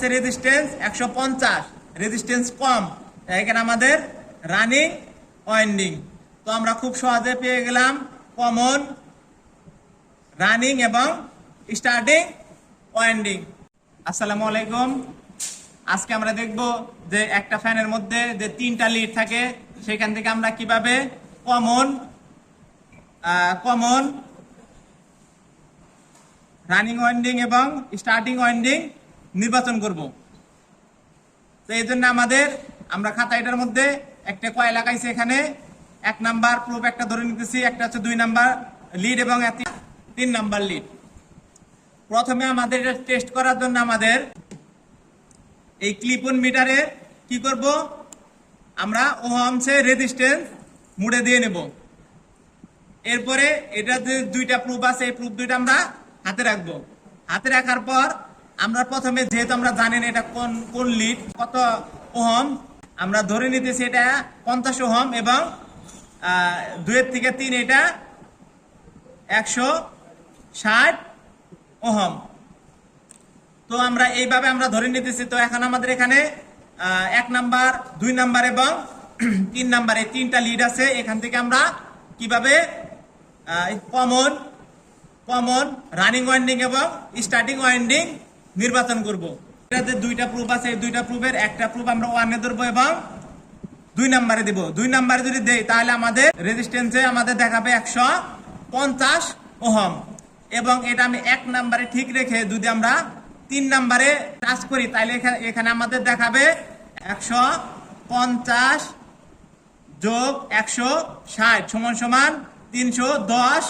আসতেছে resistance 150, resistance কম, এখানে আমাদের রানিং ওয়াইন্ডিং। তো আমরা খুব সহজে পেয়ে গেলাম কমন, রানিং এবং স্টার্টিং ওয়াইন্ডিং। আসসালামু আলাইকুম। আজকে আমরা দেখব যে একটা ফ্যানের মধ্যে যে 3টা লিড থাকে সেখান থেকে আমরা কিভাবে কমন, রানিং ওয়াইন্ডিং এবং স্টার্টিং ওয়াইন্ডিং নির্বাচন করব। তো এই জন্য আমরা খাতা এটার মধ্যে একটা কয়েল লাগাইছি। এখানে 1 নাম্বার প্রুফ একটা ধরে নিতেছি, একটা হচ্ছে 2 নাম্বার লিড এবং 3 নাম্বার লিড। প্রথমে আমাদের এটা টেস্ট করার জন্য আমাদের এই ক্লিপ অন মিটারে কি করব, আমরা ওহমসে রেজিস্ট্যান্স মুড়ে দিয়ে নেব। এরপরে এটা যে 2টা প্রুফ আছে, এই প্রুফ 2টা আমরা হাতে রাখবো। হাতে রাখার পর আমরা প্রথমে, যেহেতু আমরা জানি না এটা কোন লিড কত ওহম, আমরা ধরে নিতেছি এটা 50 ওহম এবং 2 থেকে 3 এটা 160 ওহম। তো আমরা এইভাবে আমরা ধরে নিতেছি। তো এখন আমাদের এখানে 1 নাম্বার, 2 নাম্বার এবং 3 নাম্বার এই 3টা লিড আছে। এখান থেকে আমরা কিভাবে কমন, রানিং ওয়াইন্ডিং এবং স্টার্টিং ওয়াইন্ডিং নির্বাচন করব। এটাতে 2টা প্রুফ আছে, এই 2টা প্রুফের একটা প্রুফ আমরা 1-এ ধরবো এবং 2 নাম্বারে দেব। 2 নাম্বারে যদি দেই তাহলে আমাদের রেজিস্ট্যান্সে আমাদের দেখাবে 150 ওহম এবং এটা আমি 1 নাম্বারে ঠিক রেখে যদি আমরা 3 নাম্বারে টাচ করি তাহলে এখানে আমাদের দেখাবে 150 যোগ 160 সমান 310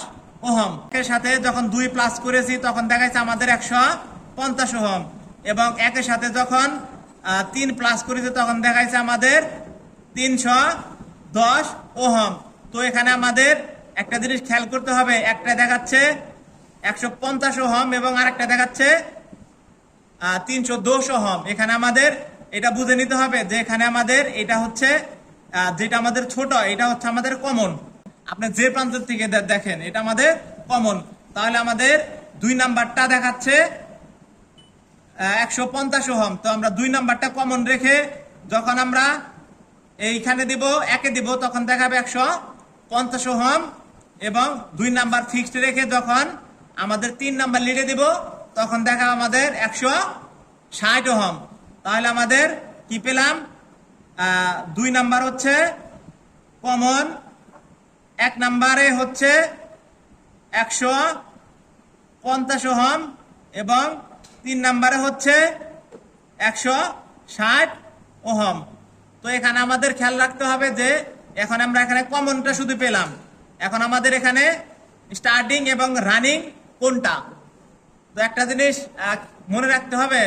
ওহম। এর সাথে যখন 2 প্লাস করেছি তখন দেখাচ্ছে আমাদের 150 ওহম এবং একের সাথে যখন 3 প্লাস করেছি তখন দেখাচ্ছে আমাদের 310 ওহম। তো এখানে আমাদের একটা জিনিস খেয়াল করতে হবে, একটা দেখাচ্ছে 150 ওহম এবং আরেকটা দেখাচ্ছে 310 ওহম। এখানে আমাদের এটা বুঝে নিতে হবে যে এখানে আমাদের এটা হচ্ছে যেটা আমাদের ছোট, এটা হচ্ছে আমাদের কমন। আপনি যে প্রান্ত থেকে দেখেন এটা আমাদের কমন, তাহলে আমাদের 2 নাম্বারটা দেখাচ্ছে 150 ওহম। তো আমরা 2 নাম্বারটা কমন রেখে যখন আমরা এইখানে দিব, একে দিব, তখন দেখাবে 150 ওহম এবং 2 নাম্বার ফিক্সড রেখে যখন আমাদের 3 নাম্বার লিডে দিব তখন দেখা আমাদের 160 ওহম। তাহলে আমাদের কি পেলাম, 2 নাম্বার হচ্ছে কমন, 1 নাম্বারে হচ্ছে 150 ওহম এবং 3 নাম্বারে হচ্ছে 160 ওহম। তো এখানে আমাদের খেয়াল রাখতে হবে যে এখন আমরা এখানে কমনটা শুধু পেলাম, এখন আমাদের এখানে স্টার্টিং এবং রানিং কোনটা। তো একটা জিনিস মনে রাখতে হবে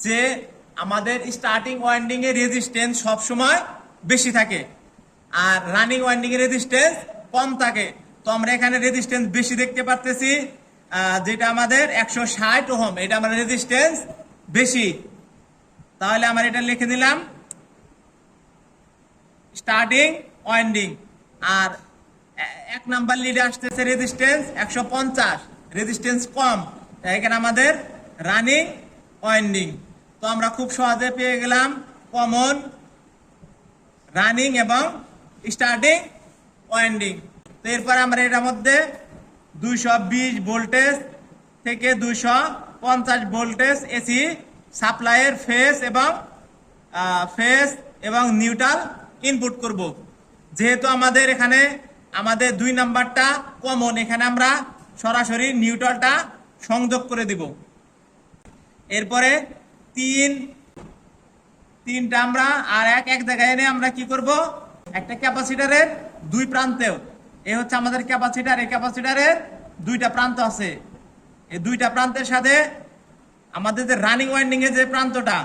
যে আমাদের স্টার্টিং ওয়াইন্ডিং এর রেজিস্ট্যান্স সবসময় বেশি থাকে আর রানিং ওয়াইন্ডিং এর রেজিস্ট্যান্স কম থাকে। তো আমরা এখানে রেজিস্ট্যান্স বেশি দেখতে পারতেছি, যেটা আমাদের 160 ওহম, এটা আমাদের রেজিস্ট্যান্স বেশি। তাহলে আমরা এটা লিখে দিলাম স্টার্টিং ওয়াইন্ডিং। আর 1 নাম্বার লিডে আসতেছে রেজিস্ট্যান্স 150, রেজিস্ট্যান্স কম, এখানে আমাদের রানিং ওয়াইন্ডিং। তো আমরা খুব সহজে পেয়ে গেলাম কমন, রানিং এবং স্টার্টিং ওয়াইন্ডিং। তো এরপর আমরা এটার মধ্যে 220 ভোল্টেজ থেকে 250 ভোল্টেজ এসি সাপ্লাইয়ের ফেজ এবং নিউট্রাল ইনপুট করব। যেহেতু আমাদের এখানে আমাদের 2 নাম্বারটা কমন, এখানে আমরা সরাসরি নিউট্রালটা সংযোগ করে দিব। এরপরে 3টা আমরা আর এক জায়গায় এনে আমরা কি করব, একটা ক্যাপাসিটরের 2 প্রান্তেও, এ হচ্ছে আমাদের ক্যাপাসিটর, এই ক্যাপাসিটরের 2টা প্রান্ত আছে। এই 2টা প্রান্তের সাথে আমাদের যে রানিং ওয়াইন্ডিং এর যে প্রান্তটা,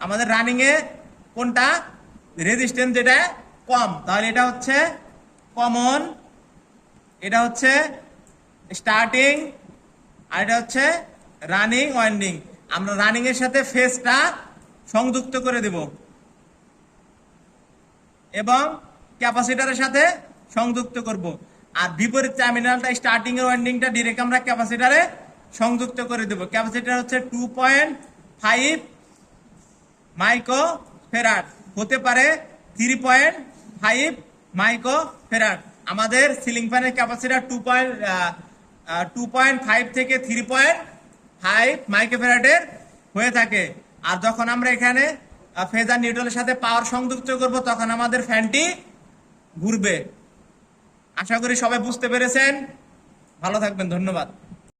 আমাদের রানিং এ কোনটা রেজিস্ট্যান্স যেটা কম, তাহলে এটা হচ্ছে কমন, এটা হচ্ছে স্টার্টিং আর এটা হচ্ছে রানিং ওয়াইন্ডিং। আমরা রানিং এর সাথে ফেজটা সংযুক্ত করে দেব এবং ক্যাপাসিটরের সাথে সংযুক্ত করব। আর বিপরীত টার্মিনালটা স্টার্টিং এর ওয়াইন্ডিংটা ডিরেক্ট আমরা ক্যাপাসিটরে সংযুক্ত করে দেব। ক্যাপাসিটর হচ্ছে মাইক্রো ফেরাড, হতে পারে 3.5 মাইক্রো ফেরাড। আমাদের সিলিং ফ্যানের ক্যাপাসিটার 2.5 থেকে 3.5 মাইক্রো ফেরাডের হয়ে থাকে। আর যখন আমরা এখানে ফেজার নিউট্রালের সাথে পাওয়ার সংযুক্ত করব তখন আমাদের ফ্যানটি ঘুরবে। আশা করি সবাই বুঝতে পেরেছেন। ভালো থাকবেন, ধন্যবাদ।